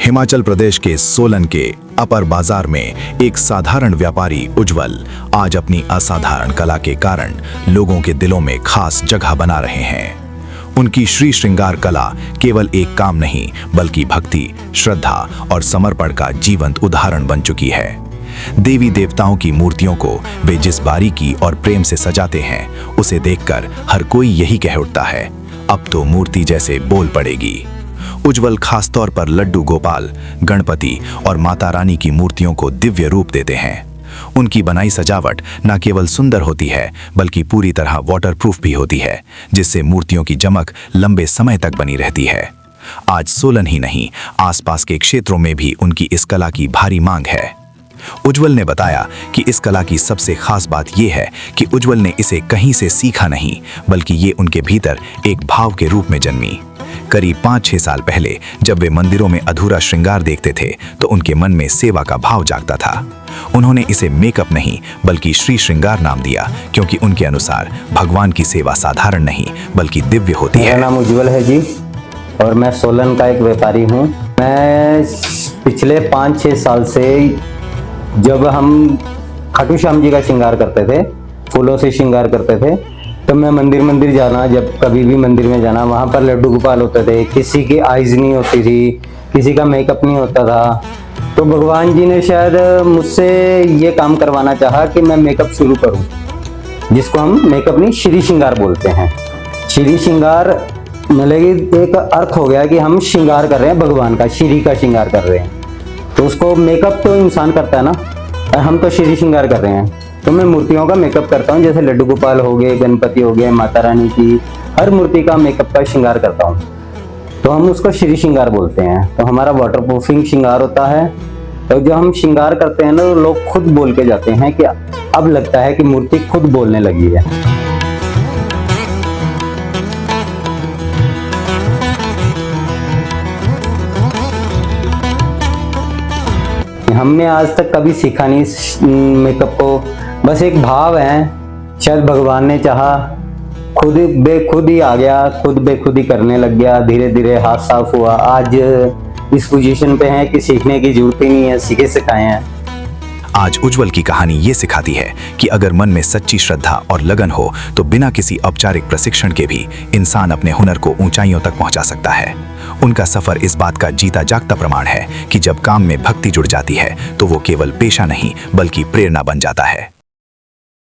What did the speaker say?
हिमाचल प्रदेश के सोलन के अपर बाजार में एक साधारण व्यापारी उज्जवल आज अपनी असाधारण कला के कारण लोगों के दिलों में खास जगह बना रहे हैं। उनकी श्री श्रृंगार कला केवल एक काम नहीं बल्कि भक्ति, श्रद्धा और समर्पण का जीवंत उदाहरण बन चुकी है। देवी देवताओं की मूर्तियों को वे जिस बारीकी और प्रेम से सजाते हैं, उसे देखकर हर कोई यही कह उठता है, अब तो मूर्ति जैसे बोल पड़ेगी। उज्जवल खासतौर पर लड्डू गोपाल, गणपति और माता रानी की मूर्तियों को दिव्य रूप देते हैं। उनकी बनाई सजावट न केवल सुंदर होती है बल्कि पूरी तरह वाटरप्रूफ भी होती है, जिससे मूर्तियों की चमक लंबे समय तक बनी रहती है। आज सोलन ही नहीं, आसपास के क्षेत्रों में भी उनकी इस कला की भारी मांग है। उज्जवल ने बताया कि इस कला की सबसे खास बात यह है कि उज्जवल ने इसे कहीं से सीखा नहीं बल्कि ये उनके भीतर एक भाव के रूप में जन्मी। करीब 5-6 साल पहले जब वे मंदिरों में अधूरा श्रृंगार देखते थे तो उनके मन में सेवा का भाव जागता था। उन्होंने इसे मेकअप नहीं बल्कि श्री श्रृंगार नाम दिया, क्योंकि उनके अनुसार भगवान की सेवा साधारण नहीं बल्कि दिव्य होती है। मेरा नाम उज्जवल है जी और मैं सोलन का एक व्यापारी हूँ। मैं पिछले 5-6 साल से जब हम खाटू श्याम जी का श्रृंगार करते थे, फूलों से श्रृंगार करते थे, तो मैं मंदिर जाना, जब कभी भी मंदिर में जाना, वहाँ पर लड्डू गोपाल होते थे। किसी की आईज नहीं होती थी, किसी का मेकअप नहीं होता था। तो भगवान जी ने शायद मुझसे ये काम करवाना चाहा कि मैं मेकअप शुरू करूँ, जिसको हम मेकअप नहीं श्री श्रृंगार बोलते हैं। श्री श्रृंगार मतलब एक अर्थ हो गया कि हम श्रृंगार कर रहे हैं भगवान का, श्री का श्रृंगार कर रहे हैं। तो उसको मेकअप तो इंसान करता है ना, और हम तो श्री श्रृंगार कर रहे हैं। तो मैं मूर्तियों का मेकअप करता हूँ, जैसे लड्डू गोपाल हो गए, गणपति हो गए, माता रानी की हर मूर्ति का मेकअप का श्रृंगार करता हूँ। तो हम उसको श्री श्रृंगार बोलते हैं। तो हमारा वाटर प्रूफिंग श्रृंगार होता है। तो जो हम श्रृंगार करते हैं ना, लोग खुद बोल के जाते हैं कि अब लगता है कि मूर्ति खुद बोलने लगी है। हमने आज तक कभी सीखा नहीं मेकअप को, बस एक भाव है। शायद भगवान ने चाहा, खुद बेखुद ही आ गया, खुद बेखुद ही करने लग गया। धीरे धीरे हाथ साफ हुआ। आज इस पोजीशन पे है कि सीखने की जरूरत ही नहीं है, सीखे सिखाए हैं। आज उज्जवल की कहानी ये सिखाती है कि अगर मन में सच्ची श्रद्धा और लगन हो तो बिना किसी औपचारिक प्रशिक्षण के भी इंसान अपने हुनर को ऊंचाइयों तक पहुंचा सकता है। उनका सफर इस बात का जीता जागता प्रमाण है कि जब काम में भक्ति जुड़ जाती है तो वो केवल पेशा नहीं बल्कि प्रेरणा बन जाता है।